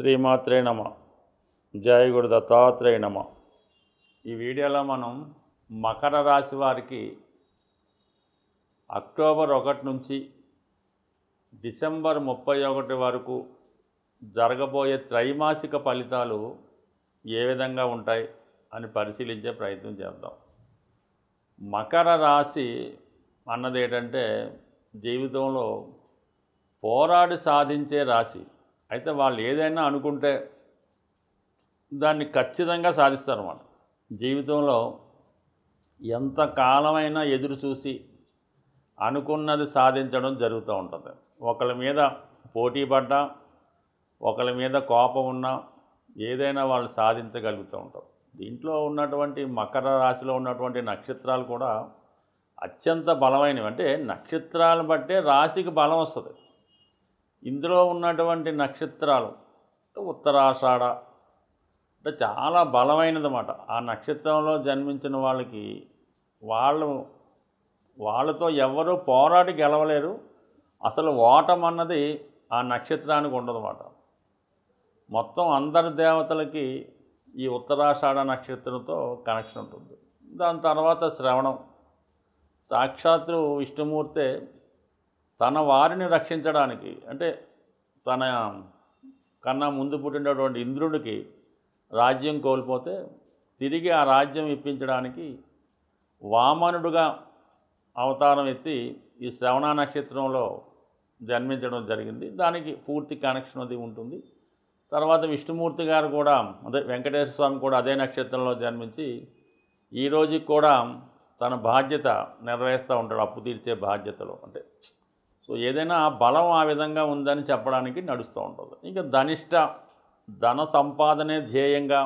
శ్రీమాత్రే నమ. జయ గురు దత్తాత్రేయ నమ. ఈ వీడియోలో మనం మకర రాశి వారికి అక్టోబర్ 1 నుంచి డిసెంబర్ 31 వరకు జరగబోయే త్రైమాసిక ఫలితాలు ఏ విధంగా ఉంటాయి అని పరిశీలించే ప్రయత్నం చేద్దాం. మకర రాశి అన్నది ఏంటంటే జీవితంలో పోరాడి సాధించే రాశి. అయితే వాళ్ళు ఏదైనా అనుకుంటే దాన్ని ఖచ్చితంగా సాధిస్తారన్నమాట. జీవితంలో ఎంత కాలమైనా ఎదురు చూసి అనుకున్నది సాధించడం జరుగుతూ ఉంటుంది. ఒకళ్ళ మీద పోటీ పడ్డా, ఒకళ్ళ మీద కోపం ఉన్నా ఏదైనా వాళ్ళు సాధించగలుగుతూ ఉంటారు. దీంట్లో ఉన్నటువంటి మకర రాశిలో ఉన్నటువంటి నక్షత్రాలు కూడా అత్యంత బలమైనవి. అంటే నక్షత్రాలను బట్టే రాశికి బలం వస్తుంది. ఇందులో ఉన్నటువంటి నక్షత్రాలు ఉత్తరాషాఢ అంటే చాలా బలమైనదన్నమాట. ఆ నక్షత్రంలో జన్మించిన వాళ్ళకి వాళ్ళతో ఎవరూ పోరాడి గెలవలేరు. అసలు ఓటం అన్నది ఆ నక్షత్రానికి ఉండదన్నమాట. మొత్తం అందరి దేవతలకి ఈ ఉత్తరాషాఢ నక్షత్రంతో కనెక్షన్ ఉంటుంది. దాని తర్వాత శ్రవణం, సాక్షాత్తు విష్ణుమూర్తే తన వారిని రక్షించడానికి, అంటే తన కన్నా ముందు పుట్టినటువంటి ఇంద్రుడికి రాజ్యం కోల్పోతే తిరిగి ఆ రాజ్యం ఇప్పించడానికి వామనుడుగా అవతారం ఎత్తి ఈ శ్రవణ నక్షత్రంలో జన్మించడం జరిగింది. దానికి పూర్తి కనెక్షన్ అది ఉంటుంది. తర్వాత విష్ణుమూర్తి గారు కూడా, అదే వెంకటేశ్వర స్వామి కూడా అదే నక్షత్రంలో జన్మించి ఈ రోజుకి కూడా తన బాధ్యత నెరవేరుస్తూ ఉంటాడు, అప్పు తీర్చే బాధ్యతలో. అంటే సో ఏదైనా బలం ఆ విధంగా ఉందని చెప్పడానికి నడుస్తూ ఉంటుంది. ఇంకా ధనిష్ట, ధన సంపాదనే ధ్యేయంగా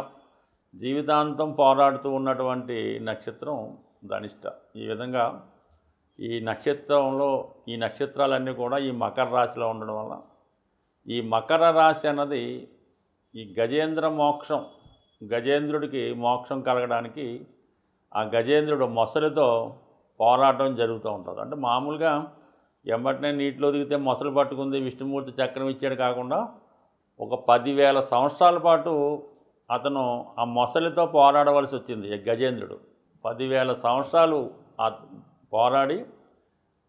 జీవితాంతం పోరాడుతూ ఉన్నటువంటి నక్షత్రం ధనిష్ట. ఈ విధంగా ఈ నక్షత్రంలో ఈ నక్షత్రాలన్నీ కూడా ఈ మకర రాశిలో ఉండడం వల్ల ఈ మకర రాశి అన్నది ఈ గజేంద్ర మోక్షం, గజేంద్రుడికి మోక్షం కలగడానికి ఆ గజేంద్రుడు మొసలితో పోరాటం జరుగుతూ ఉంటుంది. అంటే మామూలుగా ఎమ్మటనే నీటిలో దిగితే మొసలు పట్టుకుంది, విష్ణుమూర్తి చక్రం ఇచ్చాడు కాకుండా ఒక 10,000 సంవత్సరాల పాటు అతను ఆ మొసలితో పోరాడవలసి వచ్చింది. గజేంద్రుడు 10,000 సంవత్సరాలు పోరాడి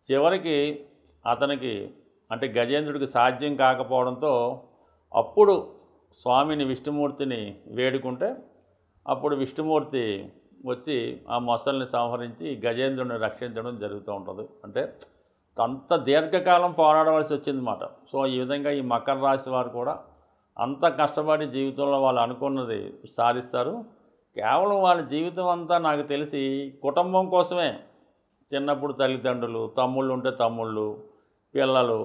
చివరికి అతనికి, అంటే గజేంద్రుడికి సాధ్యం కాకపోవడంతో అప్పుడు స్వామిని విష్ణుమూర్తిని వేడుకుంటే అప్పుడు విష్ణుమూర్తి వచ్చి ఆ మొసల్ని సంహరించి గజేంద్రుడిని రక్షించడం జరుగుతూ ఉంటుంది. అంటే అంత దీర్ఘకాలం పోరాడవలసి వచ్చిందన్నమాట. సో ఈ విధంగా ఈ మకర రాశి వారు కూడా అంత కష్టపడి జీవితంలో వాళ్ళు అనుకున్నది సాధిస్తారు. కేవలం వాళ్ళ జీవితం అంతా నాకు తెలిసి కుటుంబం కోసమే. చిన్నప్పుడు తల్లిదండ్రులు, తమ్ముళ్ళు ఉంటే తమ్ముళ్ళు, పిల్లలు,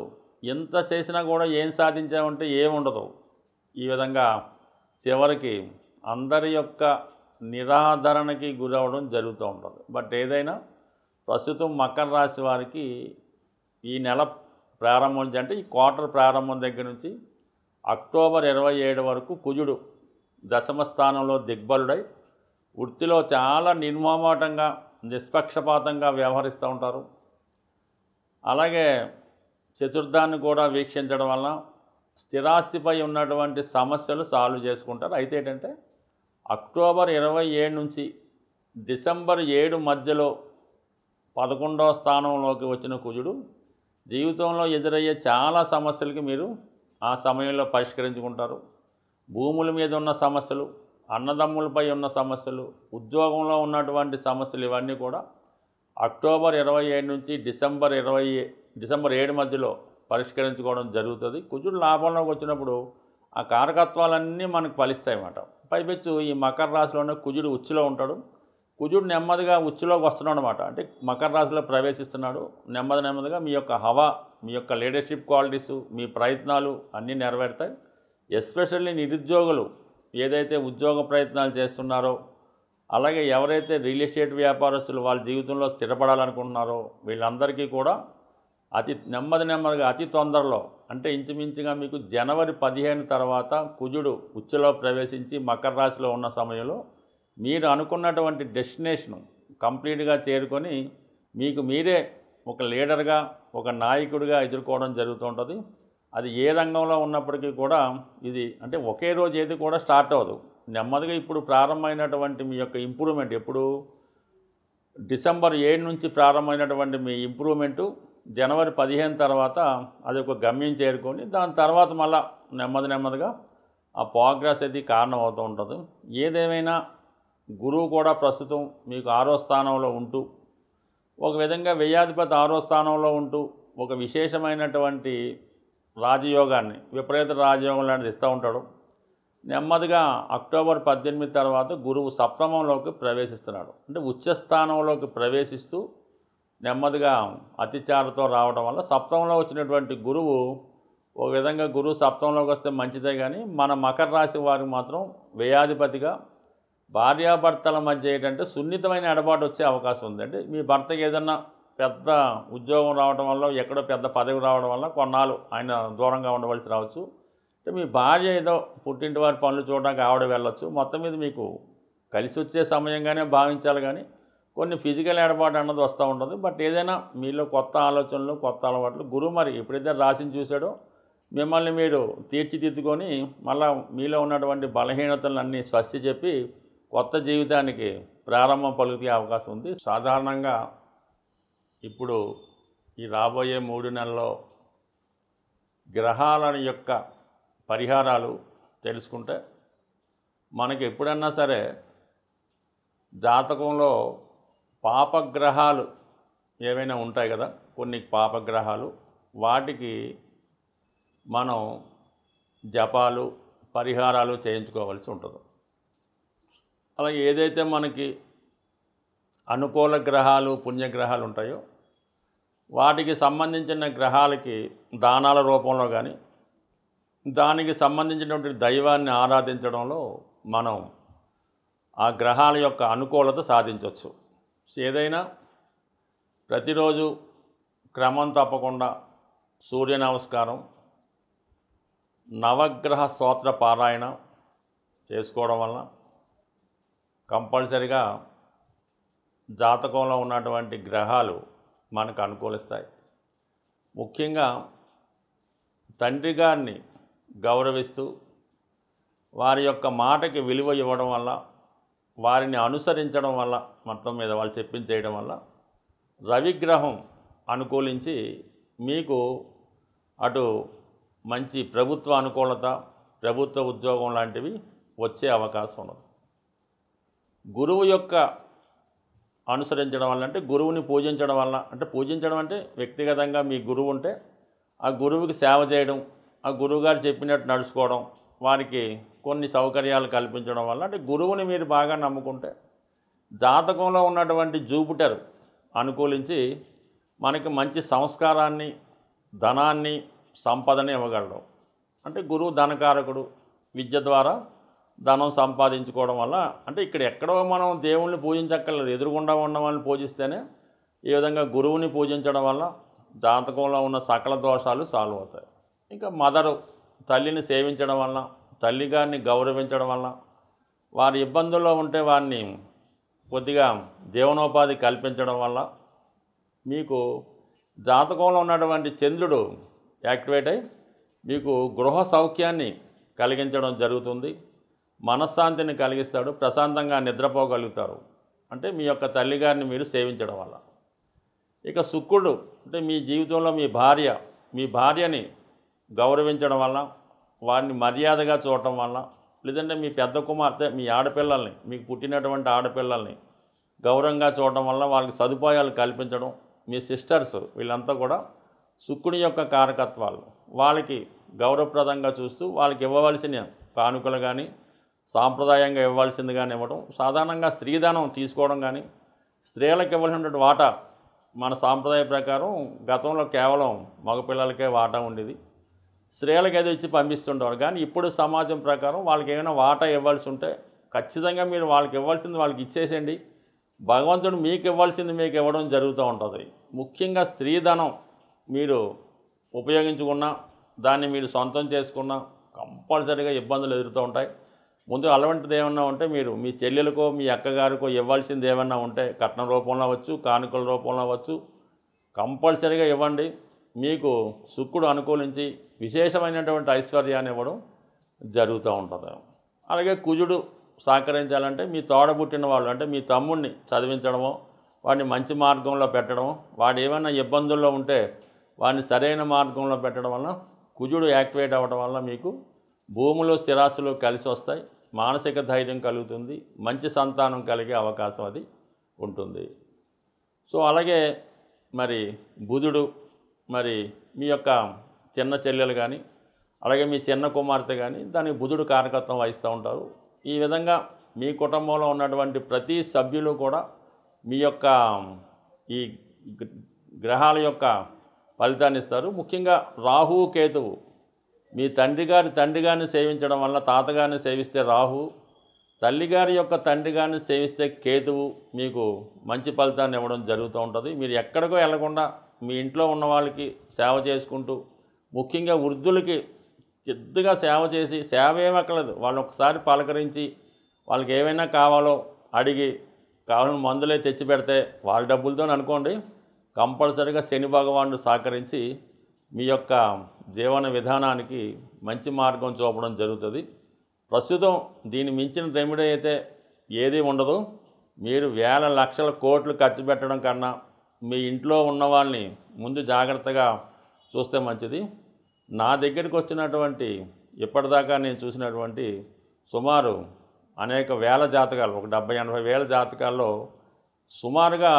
ఎంత చేసినా కూడా ఏం సాధించామంటే ఏముండదు. ఈ విధంగా చివరికి అందరి యొక్క నిరాదరణకి గురవడం జరుగుతూ ఉంటుంది. బట్ ఏదైనా ప్రస్తుతం మకర రాశి వారికి ఈ నెల ప్రారంభం నుంచి, అంటే ఈ క్వార్టర్ ప్రారంభం దగ్గర నుంచి అక్టోబర్ 27 వరకు కుజుడు దశమ స్థానంలో దిగ్బలుడై వృత్తిలో చాలా నిర్మోహమాటంగా, నిష్పక్షపాతంగా వ్యవహరిస్తూ ఉంటారు. అలాగే చతుర్థాన్ని కూడా వీక్షించడం వలన స్థిరాస్తిపై ఉన్నటువంటి సమస్యలు సాల్వ్ చేసుకుంటారు. అయితే ఏంటంటే అక్టోబర్ 27 నుంచి డిసెంబర్ 7 మధ్యలో 11వ స్థానంలోకి వచ్చిన కుజుడు జీవితంలో ఎదురయ్యే చాలా సమస్యలకి మీరు ఆ సమయంలో పరిష్కరించుకుంటారు. భూముల మీద ఉన్న సమస్యలు, అన్నదమ్ములపై ఉన్న సమస్యలు, ఉద్యోగంలో ఉన్నటువంటి సమస్యలు, ఇవన్నీ కూడా అక్టోబర్ 27 నుంచి డిసెంబర్ 7 మధ్యలో పరిష్కరించుకోవడం జరుగుతుంది. కుజుడు లాభంలోకి వచ్చినప్పుడు ఆ కారకత్వాలన్నీ మనకు ఫలిస్తాయి అన్నమాట. పైపెచ్చు ఈ మకర రాశిలోనే కుజుడు ఉచ్చులో ఉంటాడు. కుజుడు నెమ్మదిగా ఉచ్చులోకి వస్తున్నాడు అన్నమాట. అంటే మకర రాశిలో ప్రవేశిస్తున్నాడు. నెమ్మదిగా మీ యొక్క హవా, మీ యొక్క లీడర్షిప్ క్వాలిటీసు, మీ ప్రయత్నాలు అన్నీ నెరవేరుతాయి. ఎస్పెషల్లీ నిరుద్యోగులు ఏదైతే ఉద్యోగ ప్రయత్నాలు చేస్తున్నారో, అలాగే ఎవరైతే రియల్ ఎస్టేట్ వ్యాపారస్తులు వాళ్ళ జీవితంలో స్థిరపడాలనుకుంటున్నారో వీళ్ళందరికీ కూడా అతి నెమ్మదిగా అతి తొందరలో, అంటే ఇంచుమించుగా మీకు జనవరి 15 తర్వాత కుజుడు ఉచ్చులో ప్రవేశించి మకర రాశిలో ఉన్న సమయంలో మీరు అనుకున్నటువంటి డెస్టినేషను కంప్లీట్గా చేరుకొని మీకు మీరే ఒక లీడర్గా, ఒక నాయకుడిగా ఎదుర్కోవడం జరుగుతూ ఉంటుంది. అది ఏ రంగంలో ఉన్నప్పటికీ కూడా ఇది అంటే ఒకే రోజు ఏది కూడా స్టార్ట్ అవ్వదు. నెమ్మదిగా ఇప్పుడు ప్రారంభమైనటువంటి మీ యొక్క ఇంప్రూవ్మెంట్ ఎప్పుడు డిసెంబర్ 7 నుంచి ప్రారంభమైనటువంటి మీ ఇంప్రూవ్మెంటు జనవరి 15 తర్వాత అది ఒక గమ్యం చేరుకొని దాని తర్వాత మళ్ళా నెమ్మదిగా ఆ ప్రోగ్రెస్ అది కారణం అవుతూ ఉంటుంది. ఏదేమైనా గురువు కూడా ప్రస్తుతం మీకు 6వ స్థానంలో ఉంటూ ఒక విధంగా వ్యయాధిపతి 6వ స్థానంలో ఉంటూ ఒక విశేషమైనటువంటి రాజయోగాన్ని విపరీత రాజయోగం లాంటిది ఇస్తూ ఉంటాడు. నెమ్మదిగా అక్టోబర్ 18 తర్వాత గురువు సప్తమంలోకి ప్రవేశిస్తున్నాడు. అంటే ఉచ్చస్థానంలోకి ప్రవేశిస్తూ నెమ్మదిగా అతిచారతో రావడం వల్ల సప్తమంలో వచ్చినటువంటి గురువు ఒక విధంగా గురువు సప్తమంలోకి వస్తే మంచిదే, కానీ మన మకర రాశి వారికి మాత్రం వ్యయాధిపతిగా భార్యాభర్తల మధ్య ఏంటంటే సున్నితమైన ఎడబాటు వచ్చే అవకాశం ఉంది. అంటే మీ భర్తకి ఏదన్నా పెద్ద ఉద్యోగం రావడం వల్ల ఎక్కడో పెద్ద పదవి రావడం వల్ల కొన్నాళ్ళు ఆయన దూరంగా ఉండవలసి రావచ్చు. అంటే మీ భార్య ఏదో పుట్టింటి వారి పనులు చూడడానికి ఆవిడ వెళ్ళొచ్చు. మొత్తం మీద మీకు కలిసి వచ్చే సమయంగానే భావించాలి, కానీ కొన్ని ఫిజికల్ ఎడబాటు అన్నది వస్తూ ఉంటుంది. బట్ ఏదైనా మీలో కొత్త ఆలోచనలు కొత్త అలవాట్లు గురువు మరి ఎప్పుడైతే రాశిని చూశాడో మిమ్మల్ని మీరు తీర్చిదిద్దుకొని మళ్ళీ మీలో ఉన్నటువంటి బలహీనతలను అన్నీ స్వస్తి చెప్పి కొత్త జీవితానికి ప్రారంభం పలికే అవకాశం ఉంది. సాధారణంగా ఇప్పుడు ఈ రాబోయే 3 నెలల్లో గ్రహాల యొక్క పరిహారాలు తెలుసుకుంటే మనకి ఎప్పుడన్నా సరే జాతకంలో పాపగ్రహాలు ఏవైనా ఉంటాయి కదా, కొన్ని పాపగ్రహాలు, వాటికి మనం జపాలు పరిహారాలు చేయించుకోవాల్సి ఉంటుంది. అలాగే ఏదైతే మనకి అనుకూల గ్రహాలు పుణ్యగ్రహాలు ఉంటాయో వాటికి సంబంధించిన గ్రహాలకి దానాల రూపంలో కానీ దానికి సంబంధించినటువంటి దైవాన్ని ఆరాధించడంలో మనం ఆ గ్రహాల యొక్క అనుకూలత సాధించవచ్చు. ఏదైనా ప్రతిరోజు క్రమం తప్పకుండా సూర్య నమస్కారం, నవగ్రహ స్తోత్ర పారాయణ చేసుకోవడం వల్ల కంపల్సరిగా జాతకంలో ఉన్నటువంటి గ్రహాలు మనకు అనుకూలిస్తాయి. ముఖ్యంగా తండ్రి గారిని గౌరవిస్తూ వారి యొక్క మాటకి విలువ ఇవ్వడం వల్ల, వారిని అనుసరించడం వల్ల, మొత్తం మీద వాళ్ళు చెప్పించేయడం వల్ల రవిగ్రహం అనుకూలించి మీకు అటు మంచి ప్రభుత్వ అనుకూలత, ప్రభుత్వ ఉద్యోగం లాంటివి వచ్చే అవకాశం ఉన్నది. గురువు యొక్క అనుసరించడం వల్ల అంటే గురువుని పూజించడం వల్ల, అంటే పూజించడం అంటే వ్యక్తిగతంగా మీ గురువు ఉంటే ఆ గురువుకి సేవ చేయడం, ఆ గురువుగారు చెప్పినట్టు నడుచుకోవడం, వారికి కొన్ని సౌకర్యాలు కల్పించడం వల్ల, అంటే గురువుని మీరు బాగా నమ్ముకుంటే జాతకంలో ఉన్నటువంటి జూపిటర్ అనుకూలించి మనకి మంచి సంస్కారాన్ని, ధనాన్ని, సంపదని ఇవ్వగలడు. అంటే గురువు ధనకారకుడు, విద్య ద్వారా ధనం సంపాదించుకోవడం వల్ల, అంటే ఇక్కడ ఎక్కడో మనం దేవుణ్ణి పూజించక్కర్లేదు, ఎదురుగుండా ఉన్న వాళ్ళని పూజిస్తేనే ఈ విధంగా గురువుని పూజించడం వల్ల జాతకంలో ఉన్న సకల దోషాలు సాల్వ్ అవుతాయి. ఇంకా మదరు తల్లిని సేవించడం వల్ల, తల్లిగారిని గౌరవించడం వల్ల, వారి ఇబ్బందుల్లో ఉంటే వారిని కొద్దిగా జీవనోపాధి కల్పించడం వల్ల మీకు జాతకంలో ఉన్నటువంటి చంద్రుడు యాక్టివేట్ అయి మీకు గృహ సౌఖ్యాన్ని కలిగించడం జరుగుతుంది. మనశ్శాంతిని కలిగిస్తాడు, ప్రశాంతంగా నిద్రపోగలుగుతారు. అంటే మీ యొక్క తల్లిగారిని మీరు సేవించడం వల్ల. ఇక శుక్రుడు అంటే మీ జీవితంలో మీ భార్యని గౌరవించడం వల్ల, వారిని మర్యాదగా చూడటం వల్ల, లేదంటే మీ పెద్ద కుమార్తె, మీ ఆడపిల్లల్ని, మీకు పుట్టినటువంటి ఆడపిల్లల్ని గౌరవంగా చూడటం వల్ల వాళ్ళకి సదుపాయాలు కల్పించడం, మీ సిస్టర్స్ వీళ్ళంతా కూడా శుక్రుని యొక్క కారకత్వాలు, వాళ్ళకి గౌరవప్రదంగా చూస్తూ వాళ్ళకి ఇవ్వవలసిన కానుకలు కానీ సాంప్రదాయంగా ఇవ్వాల్సింది కానీ ఇవ్వడం, సాధారణంగా స్త్రీధనం తీసుకోవడం కానీ, స్త్రీలకు ఇవ్వాల్సినటువంటి వాటా మన సాంప్రదాయ ప్రకారం గతంలో కేవలం మగపిల్లలకే వాటా ఉండేది, స్త్రీలకు ఏదో ఇచ్చి పంపిస్తుంటారు. కానీ ఇప్పుడు సమాజం ప్రకారం వాళ్ళకి ఏమైనా వాటా ఇవ్వాల్సి ఉంటే ఖచ్చితంగా మీరు వాళ్ళకి ఇవ్వాల్సింది వాళ్ళకి ఇచ్చేసేయండి. భగవంతుడు మీకు ఇవ్వాల్సింది మీకు ఇవ్వడం జరుగుతూ ఉంటుంది. ముఖ్యంగా స్త్రీధనం మీరు ఉపయోగించుకున్నా, దాన్ని మీరు సొంతం చేసుకున్నా కంపల్సరీగా ఇబ్బందులు ఎదురుతూ ఉంటాయి. ముందు అలాంటిది ఏమన్నా ఉంటే మీరు మీ చెల్లెలకో మీ అక్కగారికో ఇవ్వాల్సింది ఏమన్నా ఉంటే కట్నం రూపంలో అవ్వచ్చు, కానుకల రూపంలో అవ్వచ్చు, కంపల్సరీగా ఇవ్వండి. మీకు శుక్రుడు అనుకూలించి విశేషమైనటువంటి ఐశ్వర్యాన్ని ఇవ్వడం జరుగుతూ ఉంటుంది. అలాగే కుజుడు సహకరించాలంటే మీ తోడబుట్టిన వాళ్ళు అంటే మీ తమ్ముడిని చదివించడమో, వాడిని మంచి మార్గంలో పెట్టడమో, వాడు ఏమైనా ఇబ్బందుల్లో ఉంటే వాడిని సరైన మార్గంలో పెట్టడం వల్ల కుజుడు యాక్టివేట్ అవ్వడం వల్ల మీకు భూములు స్థిరాస్తులు కలిసి వస్తాయి, మానసిక ధైర్యం కలుగుతుంది, మంచి సంతానం కలిగే అవకాశం అది ఉంటుంది. సో అలాగే మరి బుధుడు మరి మీ యొక్క చిన్న చెల్లెలు కానీ అలాగే మీ చిన్న కుమార్తె కానీ దానికి బుధుడు కారకత్వం వహిస్తూ ఉంటారు. ఈ విధంగా మీ కుటుంబంలో ఉన్నటువంటి ప్రతి సభ్యులు కూడా మీ యొక్క ఈ గ్రహాల యొక్క ఫలితాన్ని ఇస్తారు. ముఖ్యంగా రాహువు కేతువు మీ తండ్రి గారిని సేవించడం వల్ల తాతగారిని సేవిస్తే రాహు, తల్లిగారి యొక్క తండ్రి గారిని సేవిస్తే కేతువు మీకు మంచి ఫలితాన్ని ఇవ్వడం జరుగుతూ ఉంటుంది. మీరు ఎక్కడికో వెళ్లకుండా మీ ఇంట్లో ఉన్న వాళ్ళకి సేవ చేసుకుంటూ, ముఖ్యంగా వృద్ధులకి చిద్దుగా సేవ చేసి, సేవ ఏమక్కర్లేదు, వాళ్ళు ఒకసారి పలకరించి వాళ్ళకి ఏమైనా కావాలో అడిగి కావాలని మందులే తెచ్చి పెడితే వాళ్ళ డబ్బులతో అనుకోండి కంపల్సరీగా శని భగవానుడు సహకరించి మీ యొక్క జీవన విధానానికి మంచి మార్గం చూపడం జరుగుతుంది. ప్రస్తుతం దీన్ని మించిన రెమెడీ అయితే ఏది ఉండదు. మీరు వేల లక్షల కోట్లు ఖర్చు పెట్టడం కన్నా మీ ఇంట్లో ఉన్న వాళ్ళని ముందు జాగ్రత్తగా చూస్తే మంచిది. నా దగ్గరికి వచ్చినటువంటి ఇప్పటిదాకా నేను చూసినటువంటి సుమారు అనేక వేల జాతకాలు, ఒక 70-80 వేల జాతకాల్లో సుమారుగా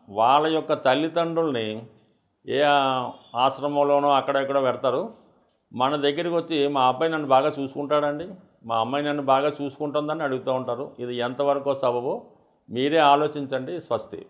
వాళ్ళ యొక్క తల్లిదండ్రుల్ని ఏ ఆశ్రమంలోనో అక్కడెక్కడో పెడతారు. మన దగ్గరికి వచ్చి మా అబ్బాయి నన్ను బాగా చూసుకుంటాడండి, మా అమ్మాయి నన్ను బాగా చూసుకుంటుందని అడుగుతూ ఉంటారు. ఇది ఎంతవరకు సబబో మీరే ఆలోచించండి. స్వస్తి.